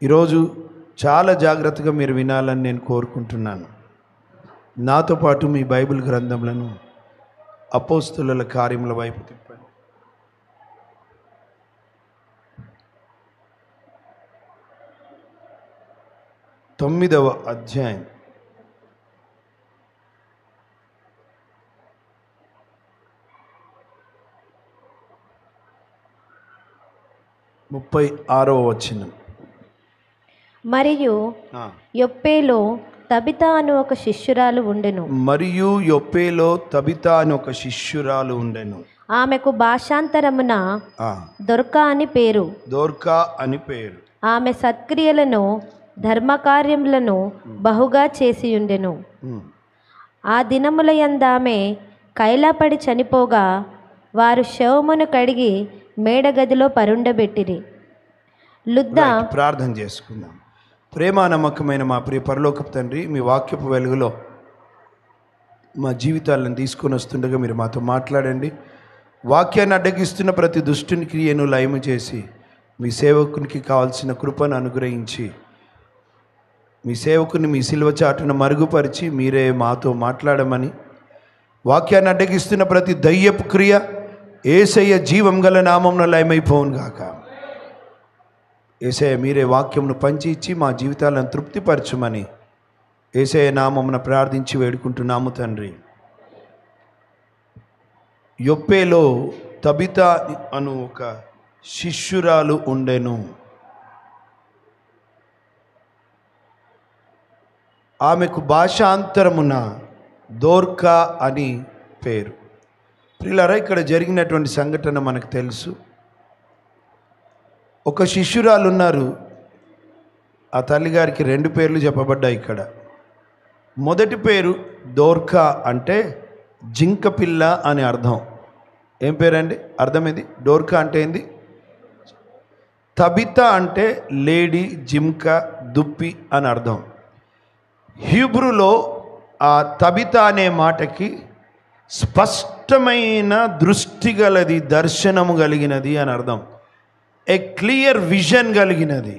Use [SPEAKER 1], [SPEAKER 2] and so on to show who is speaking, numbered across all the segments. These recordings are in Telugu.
[SPEAKER 1] ఈరోజు చాలా జాగ్రత్తగా మీరు వినాలని నేను కోరుకుంటున్నాను. నాతో పాటు మీ బైబిల్ గ్రంథములను అపోస్తలుల కార్యముల వైపు తిప్పండి. తొమ్మిదవ అధ్యాయం 36వ వచనం.
[SPEAKER 2] మరియు యొప్పేలో తబితా అను ఒక శిష్యురాలు ఉండెను. ఆమెకు భాషాంతరమున దొర్కా అని పేరు. ఆమె సత్క్రియలను ధర్మకార్యములను బహుగా చేసి ఉండెను. ఆ దినముల యందామె కైలాపడి చనిపోగా వారు శవమును కడిగి మేడగదిలో పరుండబెట్టిరి.
[SPEAKER 1] ప్రార్థన చేసుకుందాం. ప్రేమ నమ్మకమైన మా ప్రియ పరలోకపు తండ్రి, మీ వాక్యపు వెలుగులో మా జీవితాలను తీసుకొని వస్తుండగా మీరు మాతో మాట్లాడండి. వాక్యాన్ని అడ్డగిస్తున్న ప్రతి దుష్టుని క్రియను లయము చేసి మీ సేవకునికి కావాల్సిన కృపను అనుగ్రహించి మీ సేవకుని మీ సిలువ చాటును మరుగుపరిచి మీరే మాతో మాట్లాడమని, వాక్యాన్ని అడ్డగిస్తున్న ప్రతి దయ్యపు క్రియ యేసయ్య జీవం గల నామమున లయమైపోవును గాక. యేసయ్య మీరే వాక్యమును పంచి ఇచ్చి మా జీవితాలను తృప్తిపరచమని యేసయ్య నామమున ప్రార్థించి వేడుకుంటున్నాము తండ్రి. యొప్పేలో తబితా అను ఒక శిష్యురాలు ఉండెను. ఆమెకు భాషాంతరమున దోర్కా అని పేరు. ప్రియులారా, ఇక్కడ జరిగినటువంటి సంఘటన మనకు తెలుసు. ఒక శిష్యురాలు ఉన్నారు. ఆ తల్లిగారికి 2 పేర్లు చెప్పబడ్డాయి ఇక్కడ. మొదటి పేరు దోర్కా, అంటే జింక పిల్ల అని అర్థం. ఏం పేరండి? అర్థం ఏంది? డోర్కా అంటే ఏంది? తబితా అంటే లేడీ, జింక, దుప్పి అని అర్థం. హీబ్రూలో ఆ తబితా అనే మాటకి స్పష్టమైన దృష్టి గలది, దర్శనము కలిగినది అని అర్థం. ఏ క్లియర్ విజన్ కలిగినది,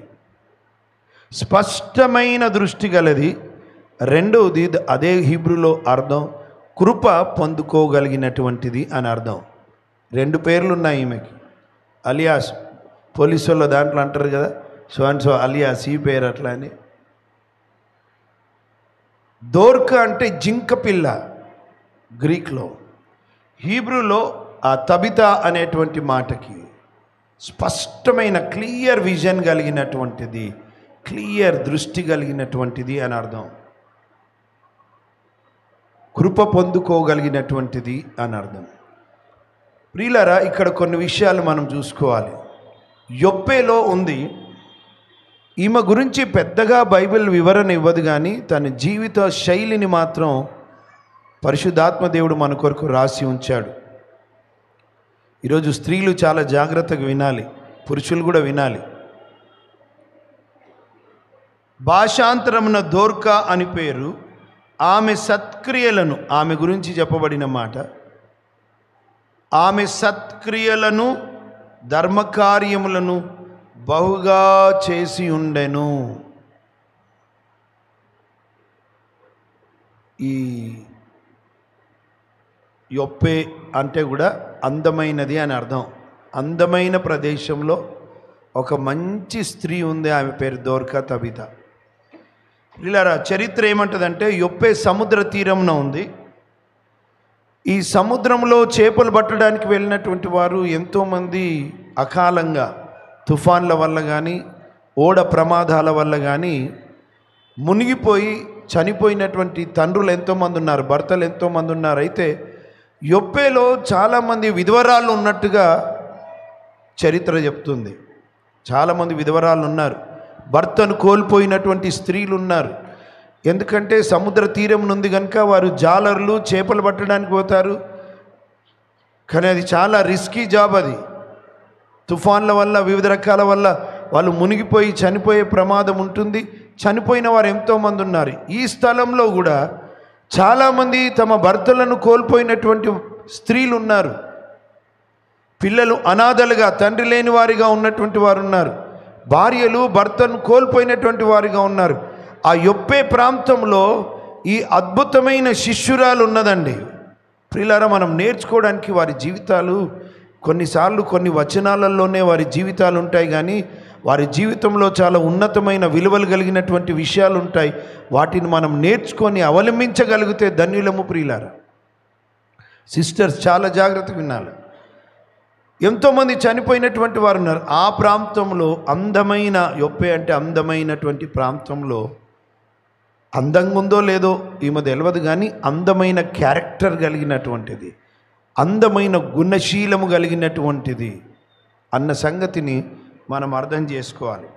[SPEAKER 1] స్పష్టమైన దృష్టి గలది. రెండవది అదే హీబ్రూలో అర్థం కృప పొందుకోగలిగినటువంటిది అని అర్థం. 2 పేర్లు ఉన్నాయి ఈమెకి. అలియాస్, పోలీసుల దాంట్లో అంటారు కదా, సో అండ్ సో అలియాస్, ఈ పేరు అట్లా అని. దోర్కా అంటే జింక పిల్ల గ్రీక్లో. హీబ్రూలో ఆ తబితా అనేటువంటి మాటకి స్పష్టమైన క్లియర్ విజన్ కలిగినటువంటిది, క్లియర్ దృష్టి కలిగినటువంటిది అని అర్థం. కృప పొందుకోగలిగినటువంటిది అని అర్థం. ప్రియులారా, ఇక్కడ కొన్ని విషయాలు మనం చూసుకోవాలి. యొప్పేలో ఉంది. ఈమె గురించి పెద్దగా బైబిల్ వివరణ ఇవ్వదు, కానీ తన జీవిత శైలిని మాత్రం పరిశుద్ధాత్మ దేవుడు మన కొరకు రాసి ఉంచాడు. ఈరోజు స్త్రీలు చాలా జాగ్రత్తగా వినాలి, పురుషులు కూడా వినాలి. భాషాంతరమున దోర్కా అని పేరు. ఆమె సత్క్రియలను, ఆమె గురించి చెప్పబడిన మాట, ఆమె సత్క్రియలను ధర్మకార్యములను బహుగా చేసి ఉండెను. ఈ యొప్పే అంటే కూడా అందమైనది అని అర్థం. అందమైన ప్రదేశంలో ఒక మంచి స్త్రీ ఉంది, ఆమె పేరు దోర్కా తబితా. ఇలా చరిత్ర ఏమంటుందంటే, యొప్పే సముద్ర తీరంలో ఉంది. ఈ సముద్రంలో చేపలు పట్టడానికి వెళ్ళినటువంటి వారు ఎంతోమంది అకాలంగా తుఫాన్ల వల్ల కానీ ఓడ ప్రమాదాల వల్ల కానీ మునిగిపోయి చనిపోయినటువంటి తండ్రులు ఎంతోమంది ఉన్నారు, భర్తలు ఎంతోమంది ఉన్నారు. అయితే యొప్పేలో చాలామంది విధవరాళ్ళు ఉన్నట్టుగా చరిత్ర చెప్తుంది. చాలామంది విధవరాళ్ళు ఉన్నారు, భర్తను కోల్పోయినటువంటి స్త్రీలు ఉన్నారు. ఎందుకంటే సముద్ర తీరం ఉంది కనుక వారు జాలర్లు చేపలు పట్టడానికి పోతారు. కానీ అది చాలా రిస్కీ జాబ్. అది తుఫాన్ల వల్ల, వివిధ రకాల వల్ల వాళ్ళు మునిగిపోయి చనిపోయే ప్రమాదం ఉంటుంది. చనిపోయిన వారు ఎంతోమంది ఉన్నారు. ఈ స్థలంలో కూడా చాలామంది తమ భర్తలను కోల్పోయినటువంటి స్త్రీలు ఉన్నారు. పిల్లలు అనాథలుగా, తండ్రి లేని వారిగా ఉన్నటువంటి వారు ఉన్నారు. భార్యలు భర్తను కోల్పోయినటువంటి వారిగా ఉన్నారు. ఆ యొప్పే ప్రాంతంలో ఈ అద్భుతమైన శిష్యురాలు ఉన్నదండి. ప్రియులారా, మనం నేర్చుకోవడానికి వారి జీవితాలు కొన్నిసార్లు కొన్ని వచనాలలోనే వారి జీవితాలు ఉంటాయి, కానీ వారి జీవితంలో చాలా ఉన్నతమైన విలువలు కలిగినటువంటి విషయాలు ఉంటాయి. వాటిని మనం నేర్చుకొని అవలంబించగలిగితే ధన్యులము. ప్రియులారా, సిస్టర్స్ చాలా జాగ్రత్తగా వినాలి. ఎంతోమంది చనిపోయినటువంటి వారు ఉన్నారు. ఆ ప్రాంతంలో అందమైన, యొప్పే అంటే అందమైనటువంటి ప్రాంతంలో, అందంగా ఉందో లేదో ఈమె తెలియదు, కానీ అందమైన క్యారెక్టర్ కలిగినటువంటిది, అందమైన గుణశీలము కలిగినటువంటిది అన్న సంగతిని మనం అర్థం చేసుకోవాలి.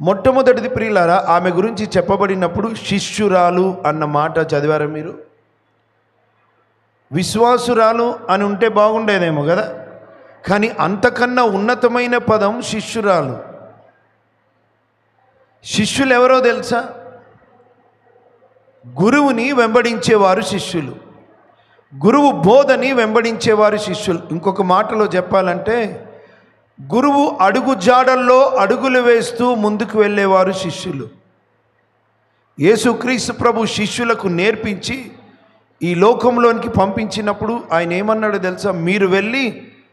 [SPEAKER 1] మొట్టమొదటిది ప్రియులారా, ఆమె గురించి చెప్పబడినప్పుడు శిష్యురాలు అన్న మాట చదివారా మీరు? విశ్వాసురాలు అని ఉంటే బాగుండేదేమో కదా, కానీ అంతకన్నా ఉన్నతమైన పదం శిష్యురాలు. శిష్యులు ఎవరో తెలుసా? గురువుని వెంబడించేవారు శిష్యులు, గురువు బోధని వెంబడించేవారు శిష్యులు. ఇంకొక మాటలో చెప్పాలంటే, గురువు అడుగు జాడల్లో అడుగులు వేస్తూ ముందుకు వెళ్ళేవారు శిష్యులు. యేసుక్రీస్తు ప్రభు శిష్యులకు నేర్పించి ఈ లోకంలోనికి పంపించినప్పుడు ఆయన ఏమన్నాడు తెలుసా? మీరు వెళ్ళి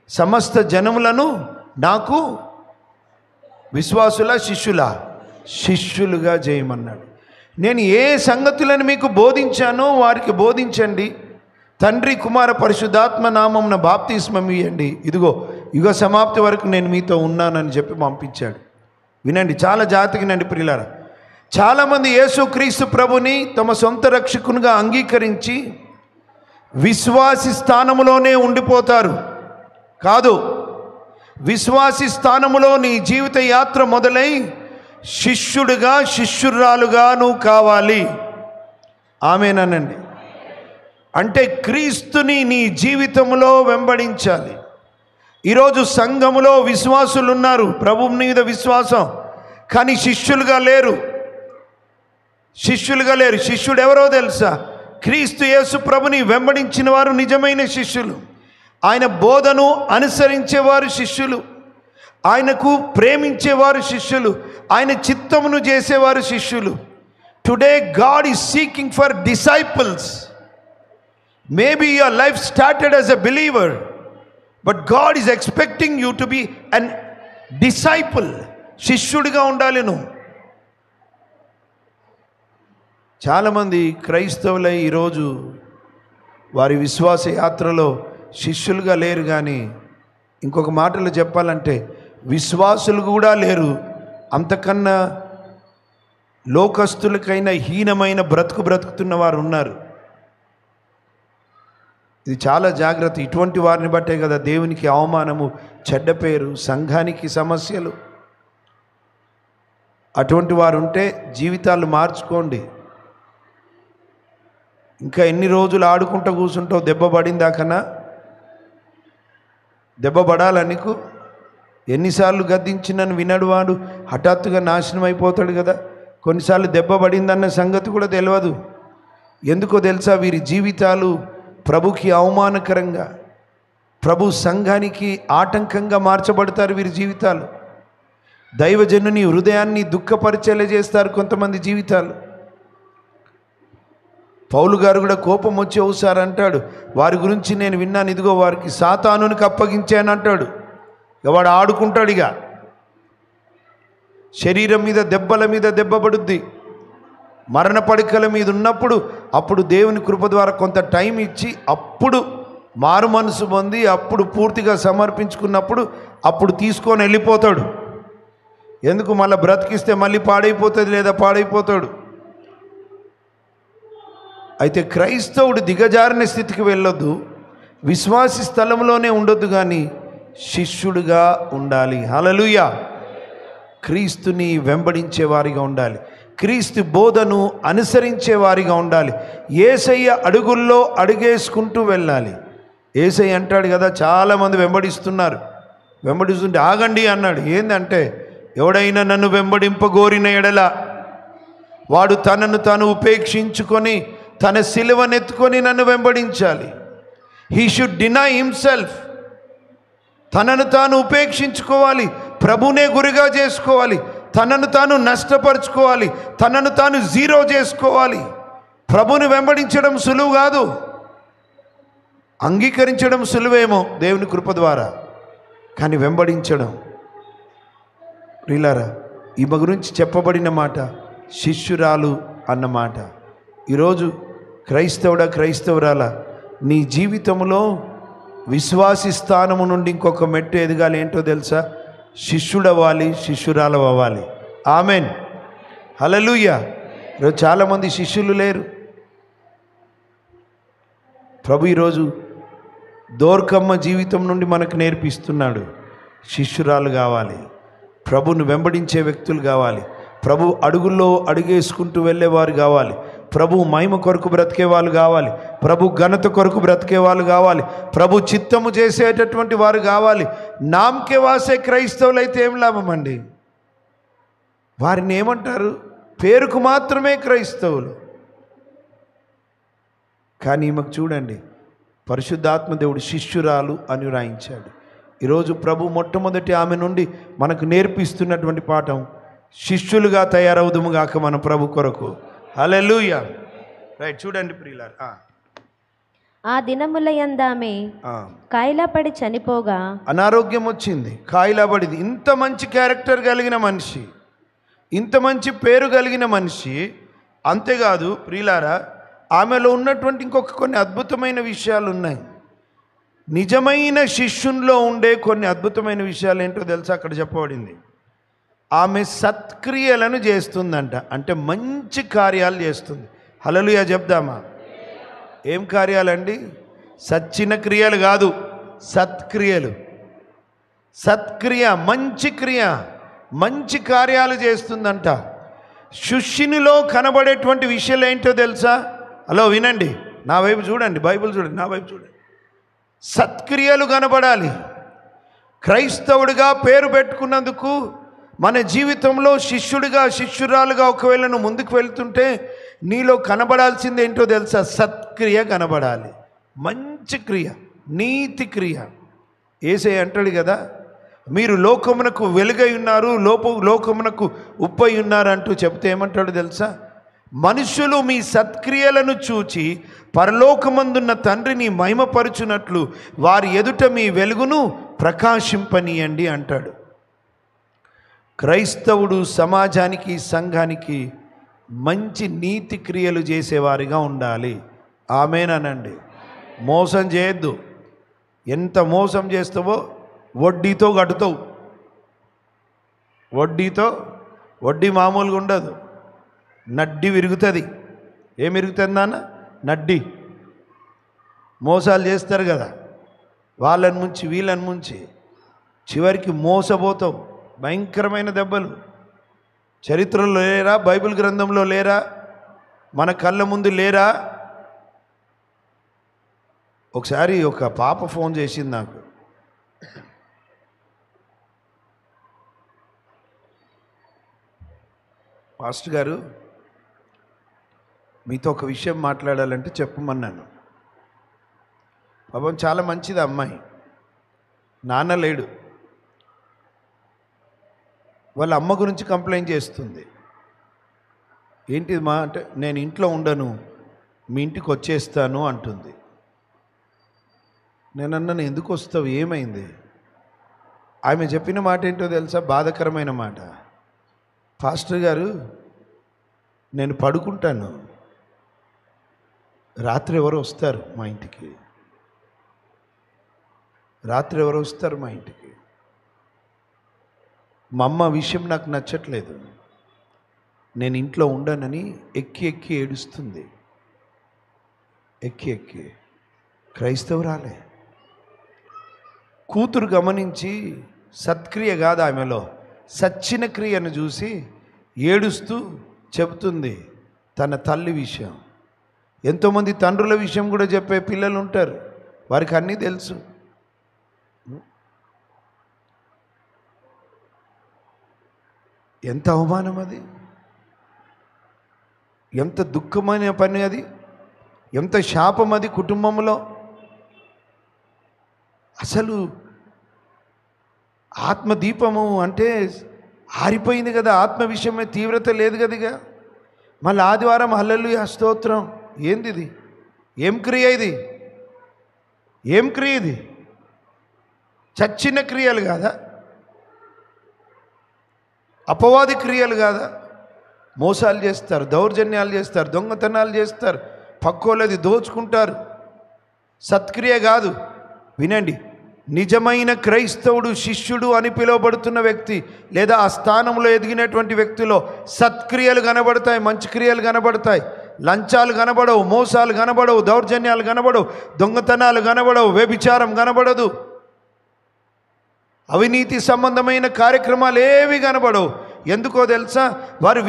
[SPEAKER 1] సమస్త జనములను నాకు విశ్వాసుల శిష్యులుగా చేయమన్నాడు. నేను ఏ సంగతులను మీకు బోధించానో వారికి బోధించండి, తండ్రి కుమార పరిశుద్ధాత్మ నామమున బాప్తిస్మం ఇవ్వండి, ఇదిగో యుగ సమాప్తి వరకు నేను మీతో ఉన్నానని చెప్పి పంపించాడు. వినండి, చాలా జాగ్రత్తగా వినండి ప్రియులారా. చాలామంది యేసుక్రీస్తు ప్రభుని తమ సొంత రక్షకునిగా అంగీకరించి విశ్వాసి స్థానములోనే ఉండిపోతారు. కాదు, విశ్వాసి స్థానములో నీ జీవిత యాత్ర మొదలై శిష్యుడిగా, శిష్యురాలుగా నువ్వు కావాలి. ఆమేనండి. అంటే క్రీస్తుని నీ జీవితంలో వెంబడించాలి. ఈరోజు సంఘములో విశ్వాసులు ఉన్నారు, ప్రభువు మీద విశ్వాసం, కానీ శిష్యులుగా లేరు. శిష్యుడు ఎవరో తెలుసా? క్రీస్తు యేసు ప్రభుని వెంబడించిన వారు నిజమైన శిష్యులు. ఆయన బోధను అనుసరించేవారు శిష్యులు, ఆయనకు ప్రేమించేవారు శిష్యులు, ఆయన చిత్తమును చేసేవారు శిష్యులు. Today God is seeking for disciples. Maybe your life started as a believer, but God is expecting you to be an disciple. శిష్యుడిగా ఉండాలి నువ్వు. చాలామంది క్రైస్తవులై ఈరోజు వారి విశ్వాస యాత్రలో శిష్యులుగా లేరు, కానీ ఇంకొక మాటలో చెప్పాలంటే విశ్వాసులు కూడా లేరు. అంతకన్నా లోకస్తులకైనా హీనమైన బ్రతుకుతున్న వారు ఉన్నారు. ఇది చాలా జాగ్రత్త. ఇటువంటి వారిని బట్టే కదా దేవునికి అవమానము, చెడ్డ పేరు, సంఘానికి సమస్యలు. అటువంటి వారు ఉంటే జీవితాలు మార్చుకోండి. ఇంకా ఎన్ని రోజులు ఆడుకుంటూ కూర్చుంటావు? దెబ్బ పడిందాకన్నా దెబ్బ పడాలా నీకు? ఎన్నిసార్లు గద్దించినను వినడు వాడు హఠాత్తుగా నాశనం అయిపోతాడు కదా. కొన్నిసార్లు దెబ్బ పడిందన్న సంగతి కూడా తెలియదు. ఎందుకో తెలుసా? వీరి జీవితాలు ప్రభుకి అవమానకరంగా, ప్రభు సంఘానికి ఆటంకంగా మార్చబడతారు వీరి జీవితాలు. దైవజనుని హృదయాన్ని దుఃఖపరిచేలా చేస్తారు కొంతమంది జీవితాలు. పౌలు గారు కూడా కోపం వచ్చి ఒకసారి అంటాడు, వారి గురించి నేను విన్నాను, ఇదిగో వారికి సాతానునికి అప్పగించాను అంటాడు. ఇక వాడు ఆడుకుంటాడు. ఇక శరీరం మీద దెబ్బల మీద దెబ్బ పడుద్ది. మరణ పడకల మీద ఉన్నప్పుడు అప్పుడు దేవుని కృప ద్వారా కొంత టైం ఇచ్చి అప్పుడు మారు మనసు పొంది అప్పుడు పూర్తిగా సమర్పించుకున్నప్పుడు అప్పుడు తీసుకొని వెళ్ళిపోతాడు. ఎందుకు? మళ్ళీ బ్రతికిస్తే మళ్ళీ పాడైపోతుంది, లేదా పాడైపోతాడు. అయితే క్రైస్తవుడు దిగజారిన స్థితికి వెళ్ళొద్దు, విశ్వాసి స్థలంలోనే ఉండొద్దు, కానీ శిష్యుడిగా ఉండాలి. హల్లెలూయా. క్రీస్తుని వెంబడించే వారిగా ఉండాలి, క్రీస్తు బోధను అనుసరించే వారిగా ఉండాలి. యేసయ్య అడుగుల్లో అడుగేసుకుంటూ వెళ్ళాలి. యేసయ్య అంటాడు కదా, చాలామంది వెంబడిస్తుంటే ఆగండి అన్నాడు. ఏందంటే, ఎవడైనా నన్ను వెంబడింపగోరిన ఎడల వాడు తనను తాను ఉపేక్షించుకొని తన సిలువనెత్తుకొని నన్ను వెంబడించాలి. He should deny himself. తనను తాను ఉపేక్షించుకోవాలి, ప్రభునే గురిగా చేసుకోవాలి, తనను తాను నష్టపరుచుకోవాలి, తనను తాను జీరో చేసుకోవాలి. ప్రభుని వెంబడించడం సులువు కాదు, అంగీకరించడం సులువేమో దేవుని కృప ద్వారా, కానీ వెంబడించడం. ప్రియులారా, ఈమె గురించి చెప్పబడిన మాట శిష్యురాలు అన్నమాట. ఈరోజు క్రైస్తవుడా, క్రైస్తవురాలా, నీ జీవితంలో విశ్వాసి స్థానము నుండి ఇంకొక మెట్టు ఎదగాలి. ఏంటో తెలుసా? శిష్యుడవ్వాలి, శిష్యురాలు అవ్వాలి. ఆమెన్, హల్లెలూయా. ఈరోజు చాలామంది శిష్యులు లేరు. ప్రభు ఈరోజు దోర్కమ్మ జీవితం నుండి మనకు నేర్పిస్తున్నాడు. శిష్యురాలు కావాలి, ప్రభును వెంబడించే వ్యక్తులు కావాలి, ప్రభు అడుగుల్లో అడుగేసుకుంటూ వెళ్ళేవారు కావాలి, ప్రభు మహిమ కొరకు బ్రతికే వాళ్ళు కావాలి, ప్రభు ఘనత కొరకు బ్రతికే వాళ్ళు కావాలి, ప్రభు చిత్తము చేసేటటువంటి వారు కావాలి. నామకే వాసే క్రైస్తవులు అయితే ఏం లాభం అండి? వారిని ఏమంటారు? పేరుకు మాత్రమే క్రైస్తవులు. కానీ ఈమెకు చూడండి, పరిశుద్ధాత్మ దేవుడు శిష్యురాలు అని రాయించాడు. ఈరోజు ప్రభు మొట్టమొదటి ఆమె నుండి మనకు నేర్పిస్తున్నటువంటి పాఠం, శిష్యులుగా తయారవుదుము గాక మన ప్రభు కొరకు. హల్లెలూయా. రైట్, చూడండి ప్రియులారా.
[SPEAKER 2] ఆ దినముల యందామె కాయిలాపడి చనిపోగా,
[SPEAKER 1] అనారోగ్యం వచ్చింది, కాయిలాపడింది. ఇంత మంచి క్యారెక్టర్ కలిగిన మనిషి, ఇంత మంచి పేరు కలిగిన మనిషి. అంతేకాదు ప్రియులారా, ఆమెలో ఉన్నటువంటి ఇంకొక కొన్ని అద్భుతమైన విషయాలు ఉన్నాయి. నిజమైన శిష్యునిలో ఉండే కొన్ని అద్భుతమైన విషయాలు ఏంటో తెలుసా? అక్కడ చెప్పబడింది, ఆమె సత్క్రియలను చేస్తుందంట. అంటే మంచి కార్యాలు చేస్తుంది. హల్లెలూయా చెప్దామా? ఏం కార్యాలండి? సచ్చిన క్రియలు కాదు, సత్క్రియలు. సత్క్రియ, మంచి క్రియ, మంచి కార్యాలు చేస్తుందంట. శిష్యునిలో కనబడేటువంటి విషయాలు ఏంటో తెలుసా? హలో వినండి, నా వైపు చూడండి, బైబిల్ చూడండి, నా వైపు చూడండి. సత్క్రియలు కనబడాలి. క్రైస్తవుడిగా పేరు పెట్టుకున్నందుకు మన జీవితంలో శిష్యుడిగా, శిష్యురాలుగా ఒకవేళ నువ్వు ముందుకు వెళ్తుంటే నీలో కనబడాల్సింది ఏంటో తెలుసా? సత్క్రియ కనబడాలి, మంచి క్రియ, నీతి క్రియ. యేసయ్య అంటాడు కదా, మీరు లోకమునకు వెలుగై ఉన్నారు, లోకమునకు ఉప్పై ఉన్నారు అంటూ చెప్తే ఏమంటాడు తెలుసా? మనుషులు మీ సత్క్రియలను చూచి పరలోకమందున్న తండ్రిని మహిమపరుచునట్లు వారి ఎదుట మీ వెలుగును ప్రకాశింపనీయండి అంటాడు. క్రైస్తవుడు సమాజానికి, సంఘానికి మంచి నీతి క్రియలు చేసేవారిగా ఉండాలి. ఆమేనండి. మోసం చేయొద్దు. ఎంత మోసం చేస్తావో వడ్డీతో కట్టుతావు. వడ్డీ మామూలుగా ఉండదు, నడ్డి విరుగుతుంది. ఏం విరుగుతుంది నాన్న? నడ్డి. మోసాలు చేస్తారు కదా, వాళ్ళని ముంచి వీళ్ళని ముంచి చివరికి మోసపోతావు. భయంకరమైన దెబ్బలు చరిత్రలో లేరా? బైబిల్ గ్రంథంలో లేరా? మన కళ్ళ ముందు లేరా? ఒకసారి ఒక పాప ఫోన్ చేసింది నాకు. పాస్టర్ గారు, మీతో ఒక విషయం మాట్లాడాలంటే చెప్పమన్నాను. పాపం చాలా మంచిది అమ్మాయి, నాన్న లేడు. వాళ్ళ అమ్మ గురించి కంప్లైంట్ చేస్తుంది. ఏంటిది మా అంటే, నేను ఇంట్లో ఉండను, మీ ఇంటికి వచ్చేస్తాను అంటుంది. నేను అన్నాను, ఎందుకు వస్తావు, ఏమైంది? ఆమె చెప్పిన మాట ఏంటో తెలుసా? బాధాకరమైన మాట. పాస్టర్ గారు, నేను పడుకుంటాను, రాత్రి ఎవరు వస్తారు మా ఇంటికి, మా అమ్మ విషయం నాకు నచ్చట్లేదు, నేను ఇంట్లో ఉండనని ఎక్కి ఎక్కి ఏడుస్తుంది. ఎక్కి క్రైస్తవురాలే. కూతురు గమనించి సత్క్రియ కాదు ఆమెలో, సచ్చిన క్రియను చూసి ఏడుస్తూ చెబుతుంది తన తల్లి విషయం. ఎంతోమంది తండ్రుల విషయం కూడా చెప్పే పిల్లలు ఉంటారు, వారికి అన్నీ తెలుసు. ఎంత అవమానం అది, ఎంత దుఃఖమైన పని అది, ఎంత శాపం అది కుటుంబంలో. అసలు ఆత్మదీపము అంటే ఆరిపోయింది కదా, ఆత్మ విషయమే తీవ్రత లేదు కదా. ఇక మళ్ళీ ఆదివారం హల్లెలూయా స్తోత్రం. ఏంది ఇది? ఏం క్రియ ఇది? ఏం క్రియ ఇది? చచ్చిన క్రియలు కాదా? అపవాది క్రియలు కాదా? మోసాలు చేస్తారు, దౌర్జన్యాలు చేస్తారు, దొంగతనాలు చేస్తారు, పక్కోళ్ళది దోచుకుంటారు. సత్క్రియ కాదు. వినండి, నిజమైన క్రైస్తవుడు, శిష్యుడు అని పిలువబడుతున్న వ్యక్తి లేదా ఆ స్థానంలో ఎదిగినటువంటి వ్యక్తిలో సత్క్రియలు కనబడతాయి, మంచి క్రియలు కనబడతాయి. లంచాలు కనబడవు, మోసాలు కనబడవు, దౌర్జన్యాలు కనబడవు, దొంగతనాలు కనబడవు, వ్యభిచారం కనబడదు, అవినీతి సంబంధమైన కార్యక్రమాలు ఏవి కనబడవు. ఎందుకో తెలుసా? వారు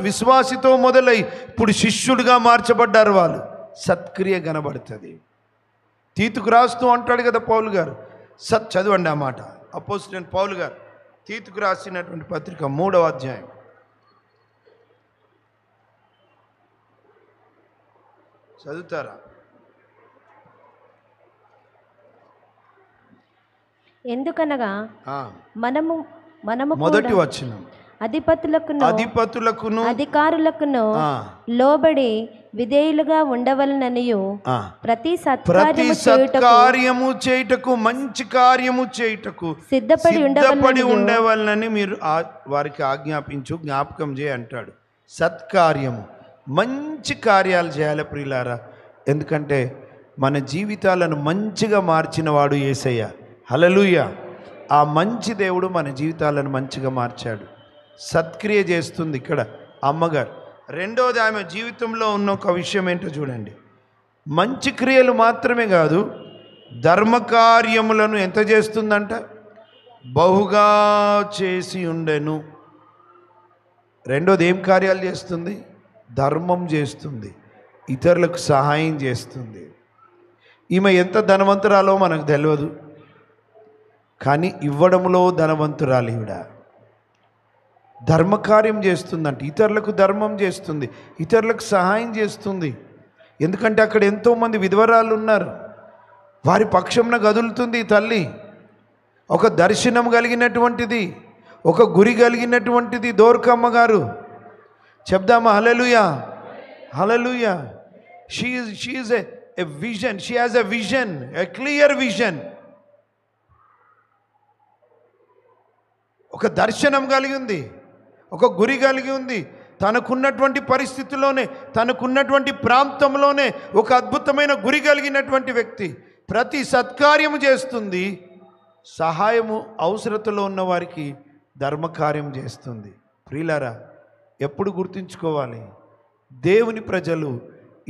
[SPEAKER 1] విశ్వాసితో మొదలై ఇప్పుడు శిష్యుడిగా మార్చబడ్డారు. వాళ్ళు సత్క్రియ కనబడుతుంది. తీతుకు రాస్తూ అంటాడు కదా పౌలు గారు, చదవండి ఆ మాట. అపోస్తలుడైన పౌలు గారు తీతుకు రాసినటువంటి పత్రిక 3వ అధ్యాయం. చదువుతారా?
[SPEAKER 2] ఎందుకనగా మనము
[SPEAKER 1] మొదటి వచనం, అధిపతులకును
[SPEAKER 2] అధికారులకును లోబడి విధేయులుగా ఉండవలననియు ప్రతి సత్కార్యము
[SPEAKER 1] చేయుటకు, మంచి కార్యము చేయుటకు సిద్ధపడి ఉండవలనని మీరు వారికి జ్ఞాపకం చేయ అంటాడు. సత్కార్యము, మంచి కార్యాలు చేయాలి ప్రియులారా. ఎందుకంటే మన జీవితాలను మంచిగా మార్చిన వాడు యేసయ్య. హల్లెలూయా. ఆ మంచి దేవుడు మన జీవితాలను మంచిగా మార్చాడు. సత్క్రియ చేస్తుంది ఇక్కడ అమ్మగారు. రెండోది, ఆమె జీవితంలో ఉన్న ఒక విషయం ఏంటో చూడండి. మంచి క్రియలు మాత్రమే కాదు, ధర్మకార్యములను ఎంత చేస్తుందంట? బహుగా చేసి ఉండెను. రెండోది ఏం కార్యాలు చేస్తుంది? ధర్మం చేస్తుంది, ఇతరులకు సహాయం చేస్తుంది. ఈమె ఎంత ధనవంతురాలో మనకు తెలియదు, కానీ ఇవ్వడంలో ధనవంతురాలు ఈవిడ. ధర్మకార్యం చేస్తుందంట, ఇతరులకు ధర్మం చేస్తుంది, ఇతరులకు సహాయం చేస్తుంది. ఎందుకంటే అక్కడ ఎంతోమంది విధవరాలు ఉన్నారు, వారి పక్షంన కదులుతుంది ఈ తల్లి. ఒక దర్శనం కలిగినటువంటిది, ఒక గురి కలిగినటువంటిది దోర్కమ్మ గారు. చెప్దామా hallelujah? Hallelujah. She is a vision. She has a vision, a clear vision. ఒక దర్శనం కలిగి ఉంది, ఒక గురి కలిగి ఉంది. తనకున్నటువంటి పరిస్థితిలోనే, తనకున్నటువంటి ప్రాంతంలోనే ఒక అద్భుతమైన గురి కలిగినటువంటి వ్యక్తి. ప్రతి సత్కార్యము చేస్తుంది, సహాయము అవసరతలో ఉన్న వారికి ధర్మకార్యం చేస్తుంది. ప్రియులారా, ఎప్పుడు గుర్తుంచుకోవాలి, దేవుని ప్రజలు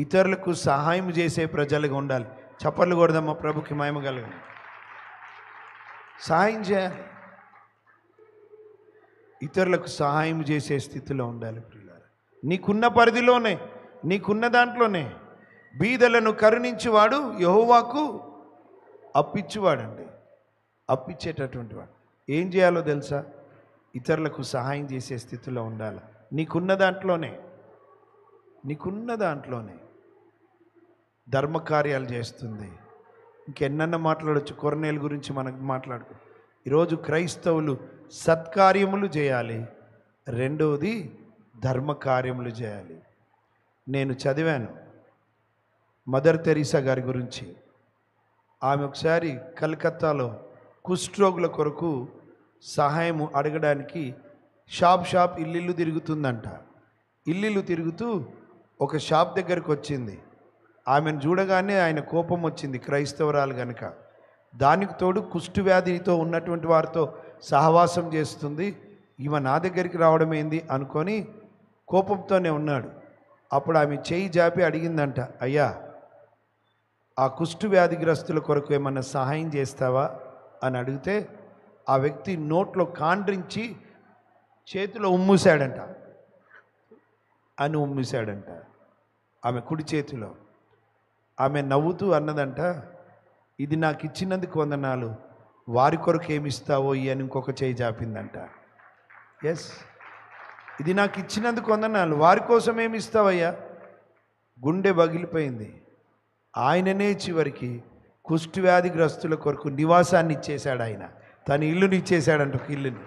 [SPEAKER 1] ఇతరులకు సహాయం చేసే ప్రజలుగా ఉండాలి. చప్పట్లు కొడదామా ప్రభుకి మహిమ కలుగును. సహాయం చేయాలి, ఇతరులకు సహాయం చేసే స్థితిలో ఉండాలి. ప్రియులారా, నీకున్న పరిధిలోనే, నీకున్న దాంట్లోనే బీదలను కరుణించేవాడు యెహోవాకు అప్పిచ్చేవాడండి. అప్పిచ్చేటటువంటి వాడు ఏం చేయాలో తెలుసా? ఇతరులకు సహాయం చేసే స్థితిలో ఉండాలి. నీకున్న దాంట్లోనే ధర్మకార్యాలు చేస్తుంది. ఇంకెన్నన్నా మాట్లాడవచ్చు. కొర్నేలు గురించి మనకు మాట్లాడుకో. ఈరోజు క్రైస్తవులు సత్కార్యములు చేయాలి, రెండవది ధర్మకార్యములు చేయాలి. నేను చదివాను మదర్ తెరీసా గారి గురించి. ఆమె ఒకసారి కలకత్తాలో కుష్ఠరోగుల కొరకు సహాయం అడగడానికి షాప్ ఇల్లు తిరుగుతుందంట. ఇల్లు తిరుగుతూ ఒక షాప్ దగ్గరికి వచ్చింది. ఆమెను చూడగానే ఆయన కోపం వచ్చింది, క్రైస్తవరాలు కనుక. దానికి తోడు కుష్ఠవ్యాధితో ఉన్నటువంటి వారితో సహవాసం చేస్తుంది, ఈమె నా దగ్గరికి రావడం ఏంది అనుకొని కోపంతోనే ఉన్నాడు. అప్పుడు ఆమె చేయి జాపి అడిగిందంట, అయ్యా ఆ కుష్ఠవ్యాధిగ్రస్తుల కొరకు ఏమన్నా సహాయం చేస్తావా అని అడిగితే ఆ వ్యక్తి నోట్లో కాండ్రించి చేతిలో ఉమ్మూసాడంట ఆమె కుడి చేతిలో. ఆమె నవ్వుతూ అన్నదంట, ఇది నాకు ఇచ్చినందుకు వందనాలు, వారి కొరకు ఏమిస్తావో అని ఇంకొక చేయి జాపిందంట. ఎస్, ఇది నాకు ఇచ్చినందుకు వందనాలు, వారి కోసం ఏమి ఇస్తావయ్యా? గుండె పగిలిపోయింది. ఆయననే చివరికి కుష్ఠవ్యాధిగ్రస్తుల కొరకు నివాసాన్ని ఇచ్చేశాడు ఆయన. తన ఇల్లుని ఇచ్చేశాడంట, ఒక ఇల్లుని.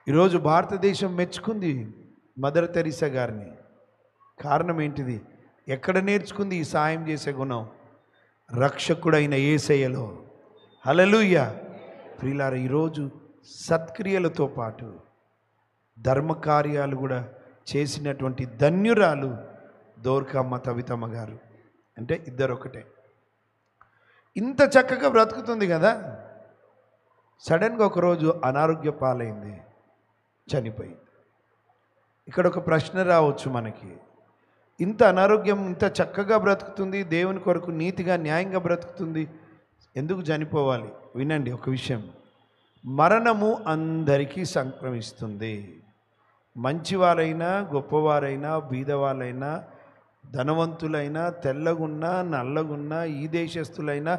[SPEAKER 1] ఈరోజు భారతదేశం మెచ్చుకుంది మదర్ తెరీసా గారిని. కారణం ఏంటిది? ఎక్కడ నేర్చుకుంది ఈ సాయం చేసే గుణం? రక్షకుడైన యేసయ్యలో. హల్లెలూయా. ప్రియులారా, ఈరోజు సత్క్రియలతో పాటు ధర్మకార్యాలు కూడా చేసినటువంటి ధన్యురాలు దోర్కమ్మ తబితమ్మ గారు. అంటే ఇద్దరు ఒకటే. ఇంత చక్కగా బ్రతుకుతుంది కదా, సడన్గా ఒకరోజు అనారోగ్య పాలైంది, చనిపోయింది. ఇక్కడ ఒక ప్రశ్న రావచ్చు మనకి, ఇంత అనారోగ్యం, ఇంత చక్కగా బ్రతుకుతుంది, దేవుని కొరకు నీతిగా న్యాయంగా బ్రతుకుతుంది, ఎందుకు చనిపోవాలి? వినండి ఒక విషయం. మరణము అందరికీ సంక్రమిస్తుంది. మంచివారైనా, గొప్పవారైనా, బీదవాళ్ళైనా, ధనవంతులైనా, తెల్లగున్నా, నల్లగున్నా, ఈ దేశస్తులైనా,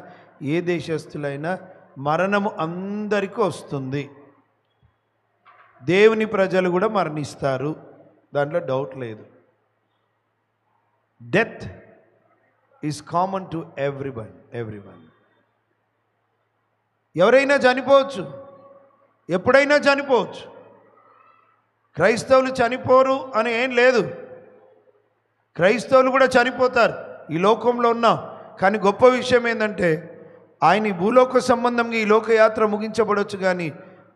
[SPEAKER 1] ఏ దేశస్తులైనా మరణము అందరికీ వస్తుంది. దేవుని ప్రజలు కూడా మరణిస్తారు, దాంట్లో డౌట్ లేదు. Death is common to everyone. ఎవరైనా చనిపోవచ్చు, ఎప్పుడైనా చనిపోవచ్చు. క్రైస్తవులు చనిపోరు అని ఏం లేదు, క్రైస్తవులు కూడా చనిపోతారు, ఈ లోకంలో ఉన్నాం. కానీ గొప్ప విషయం ఏంటంటే, ఆయన ఈ భూలోక సంబంధంగా ఈ లోకయాత్ర ముగించబడవచ్చు, కానీ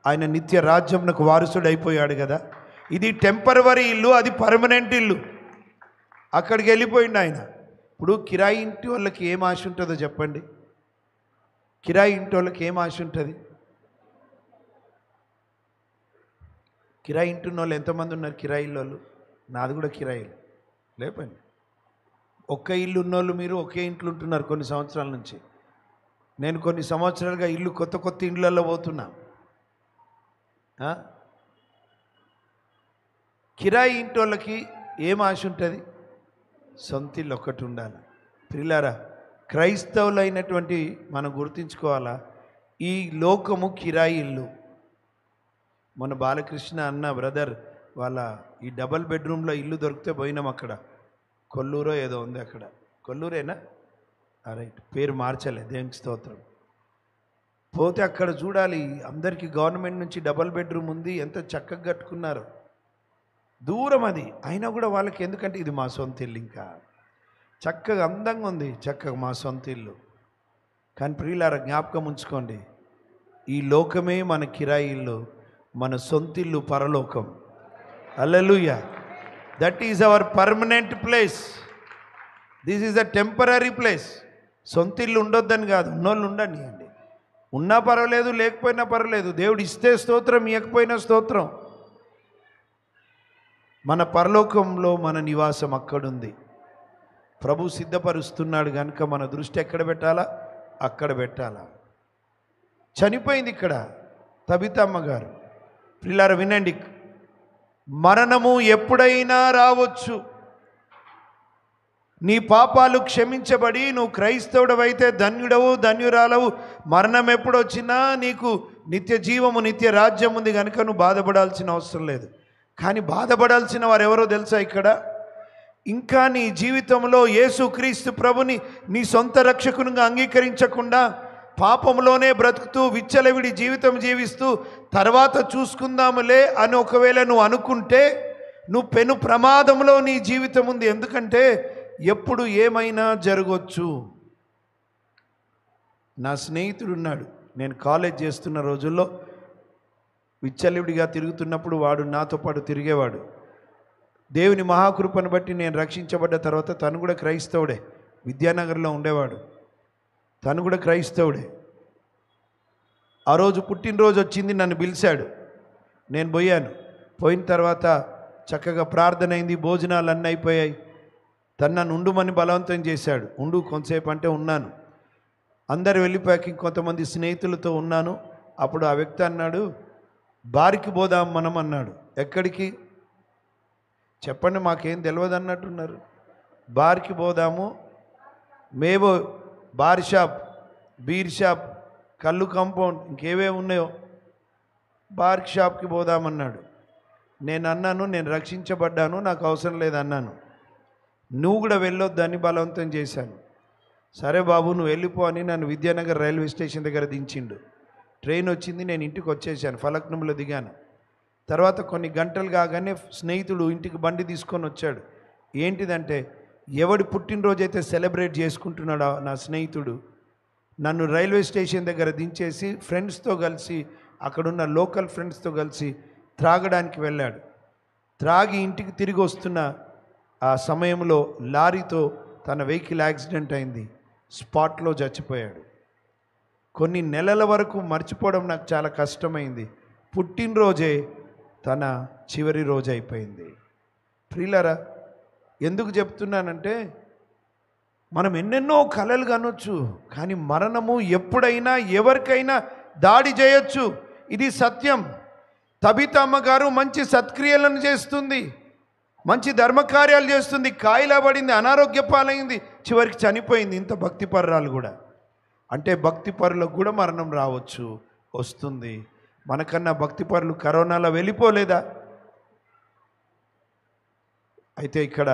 [SPEAKER 1] ఆయన నిత్య రాజ్యంకు వారసుడు అయిపోయాడు కదా. ఇది టెంపరవరీ ఇల్లు, అది పర్మనెంట్ ఇల్లు. అక్కడికి వెళ్ళిపోయింది ఆయన. ఇప్పుడు కిరాయి ఇంటి వాళ్ళకి ఏం ఆశ ఉంటుందో చెప్పండి? కిరాయి ఇంటి వాళ్ళకి ఏం ఆశ ఉంటుంది? కిరాయి ఇంటి ఉన్న వాళ్ళు ఎంతమంది ఉన్నారు? కిరాయి వాళ్ళు. నాది కూడా కిరాయిలు లేపండి. ఒక్క ఇల్లు ఉన్నోళ్ళు మీరు ఒకే ఇంట్లో ఉంటున్నారు కొన్ని సంవత్సరాల నుంచి. నేను కొన్ని సంవత్సరాలుగా ఇల్లు కొత్త ఇండ్లలో పోతున్నా. కిరాయి ఇంటి వాళ్ళకి ఏం ఆశ ఉంటుంది? సొంత ఇల్లు ఒక్కటి ఉండాలి. ప్రియులారా, క్రైస్తవులైనటువంటి మనం గుర్తుంచుకోవాలా, ఈ లోకము కిరాయి ఇల్లు. మన బాలకృష్ణ అన్న బ్రదర్ వాళ్ళ ఈ డబల్ బెడ్రూమ్లో ఇల్లు దొరికితే పోయినాం. అక్కడ కొల్లూరో ఏదో ఉంది, అక్కడ కొల్లూరేనా? రైట్, పేరు మార్చలే, దేవునికి స్తోత్రం. పోతే అక్కడ చూడాలి, అందరికీ గవర్నమెంట్ నుంచి డబల్ బెడ్రూమ్ ఉంది, ఎంత చక్కగా కట్టుకున్నారు. దూరం అది అయినా కూడా వాళ్ళకి, ఎందుకంటే ఇది మా సొంత ఇల్లు, ఇంకా చక్కగా అందంగా ఉంది, చక్కగా మా సొంత ఇల్లు. కానీ ప్రియులారా, జ్ఞాపకం ఉంచుకోండి, ఈ లోకమే మన కిరాయి ఇల్లు, మన సొంత ఇల్లు పరలోకం. Hallelujah. That is our permanent place. This is a temporary place. సొంత ఇల్లు ఉండొద్దని కాదు, ఉన్నోళ్ళు ఉండండి అండి. ఉన్నా పర్వాలేదు, లేకపోయినా పర్వాలేదు. దేవుడు ఇస్తే స్తోత్రం, ఇవ్వకపోయినా స్తోత్రం. మన పరలోకంలో మన నివాసం అక్కడుంది. ప్రభు సిద్ధపరుస్తున్నాడు కనుక మన దృష్టి ఎక్కడ పెట్టాలా? అక్కడ పెట్టాలా. చనిపోయింది ఇక్కడ తబితమ్మ గారు. పిల్లారా వినండి, మరణము ఎప్పుడైనా రావచ్చు. నీ పాపాలు క్షమించబడి నువ్వు క్రైస్తవుడవైతే ధన్యుడవు, ధన్యురాలవు. మరణం ఎప్పుడొచ్చినా నీకు నిత్య జీవము, నిత్య రాజ్యం ఉంది కనుక నువ్వు బాధపడాల్సిన అవసరం లేదు. కానీ బాధపడాల్సిన వారు ఎవరో తెలుసా? ఇక్కడ ఇంకా నీ జీవితంలో యేసుక్రీస్తు ప్రభుని నీ సొంత రక్షకునిగా అంగీకరించకుండా పాపంలోనే బ్రతుకుతూ విచ్చలవిడి జీవితం జీవిస్తూ తర్వాత చూసుకుందాములే అని ఒకవేళ నువ్వు అనుకుంటే నువ్వు పెను ప్రమాదంలో నీ జీవితం ఉంది. ఎందుకంటే ఎప్పుడు ఏమైనా జరగవచ్చు. నా స్నేహితుడు ఉన్నాడు, నేను కాలేజ్ చేస్తున్న రోజుల్లో విచ్చలవిడిగా తిరుగుతున్నప్పుడు వాడు నాతో పాటు తిరిగేవాడు. దేవుని మహాకృపను బట్టి నేను రక్షించబడ్డ తర్వాత తను కూడా క్రైస్తవుడే, విద్యానగర్లో ఉండేవాడు, తను కూడా క్రైస్తవుడే. ఆ రోజు పుట్టినరోజు వచ్చింది, నన్ను పిలిచాడు, నేను పోయాను. పోయిన తర్వాత చక్కగా ప్రార్థన అయింది, భోజనాలు అన్నీ అయిపోయాయి. తను నన్ను ఉండుమని బలవంతం చేశాడు. ఉండు కొంతసేపు అంటే ఉన్నాను. అందరు వెళ్ళిపోయాక ఇంకొంతమంది స్నేహితులతో ఉన్నాను. అప్పుడు ఆ వ్యక్తి అన్నాడు, బారికి పోదాం మనం అన్నాడు. ఎక్కడికి చెప్పండి, మాకేం తెలియదు అన్నట్టున్నారు. బార్కి పోదాము, మేవో బార్ షాప్, బీర్ షాప్, కళ్ళు కాంపౌండ్, ఇంకేవే ఉన్నాయో బార్ షాప్కి పోదామన్నాడు. నేను అన్నాను, నేను రక్షించబడ్డాను, నాకు అవసరం లేదన్నాను. నువ్వు కూడా వెళ్ళొద్దని బలవంతం చేశాను. సరే బాబు నువ్వు వెళ్ళిపో అని నన్ను విద్యానగర్ రైల్వే స్టేషన్ దగ్గర దించిండు. ట్రైన్ వచ్చింది, నేను ఇంటికి వచ్చేసాను, ఫలక్నంలో దిగాను. తర్వాత కొన్ని గంటలు కాగానే స్నేహితుడు ఇంటికి బండి తీసుకొని వచ్చాడు. ఏంటిదంటే, ఎవడి పుట్టినరోజు అయితే సెలబ్రేట్ చేసుకుంటున్నాడో నా స్నేహితుడు నన్ను రైల్వే స్టేషన్ దగ్గర దించేసి ఫ్రెండ్స్తో కలిసి, అక్కడున్న లోకల్ ఫ్రెండ్స్తో కలిసి త్రాగడానికి వెళ్ళాడు. త్రాగి ఇంటికి తిరిగి వస్తున్న ఆ సమయంలో లారీతో తన వెహికల్ యాక్సిడెంట్ అయింది. స్పాట్లో చచ్చిపోయాడు. కొన్ని నెలల వరకు మర్చిపోవడం నాకు చాలా కష్టమైంది. పుట్టినరోజే తన చివరి రోజు అయిపోయింది. ప్రియులారా, ఎందుకు చెప్తున్నానంటే, మనం ఎన్నెన్నో కలలు కనొచ్చు, కానీ మరణము ఎప్పుడైనా ఎవరికైనా దాడి చేయొచ్చు. ఇది సత్యం. తబిత అమ్మగారు మంచి సత్క్రియలను చేస్తుంది, మంచి ధర్మకార్యాలు చేస్తుంది, కాయిలబడింది, అనారోగ్య పాలైంది, చివరికి చనిపోయింది. ఇంత భక్తిపరురాలు కూడా. అంటే భక్తిపరులకు కూడా మరణం రావచ్చు, వస్తుంది. మనకన్నా భక్తిపరులు కరోనాలో వెళ్ళిపోలేదా? అయితే ఇక్కడ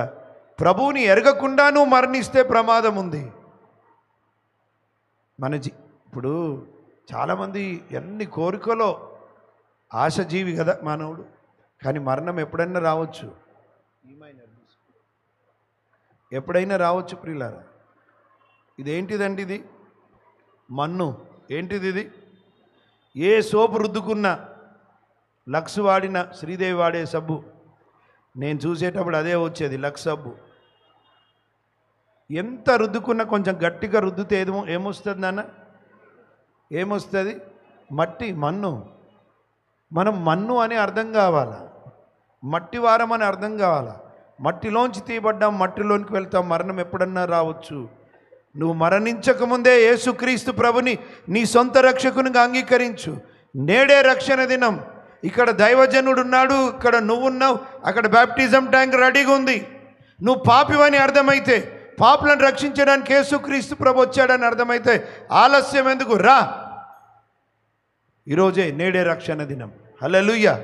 [SPEAKER 1] ప్రభువుని ఎరగకుండా నువ్వు మరణిస్తే ప్రమాదం ఉంది. ఇప్పుడు చాలామంది ఎన్ని కోరికలో ఆశజీవి కదా మానవుడు, కానీ మరణం ఎప్పుడైనా రావచ్చు, ఎప్పుడైనా రావచ్చు. ప్రియులారా, ఇదేంటిదండి? ఇది మన్ను. ఏంటిది ఇది? ఏ సోపు రుద్దుకున్నా, లక్స్ వాడిన, శ్రీదేవి వాడే సబ్బు, నేను చూసేటప్పుడు అదే వచ్చేది, లక్స్ సబ్బు. ఎంత రుద్దుకున్నా కొంచెం గట్టిగా రుద్దుతే ఏమొస్తుంది నాన్న? ఏమొస్తుంది? మట్టి, మన్ను. మనం మన్ను అని అర్థం కావాలా, మట్టి వారం అని అర్థం కావాలా. మట్టిలోంచి తీయబడ్డాం, మట్టిలోనికి వెళ్తాం. మరణం ఎప్పుడన్నా రావచ్చు. నువ్వు మరణించకముందే యేసుక్రీస్తు ప్రభుని నీ సొంత రక్షకునిగా అంగీకరించు. నేడే రక్షణ దినం. ఇక్కడ దైవజనుడు ఉన్నాడు, ఇక్కడ నువ్వున్నావు, అక్కడ బ్యాప్టిజం ట్యాంక్ రెడీగా ఉంది. నువ్వు పాపివని అర్థమైతే, పాపులను రక్షించడానికి యేసుక్రీస్తు ప్రభు వచ్చాడని అర్థమైతే ఆలస్యం ఎందుకు? రా, ఈరోజే నేడే రక్షణ దినం. హల్లెలూయా.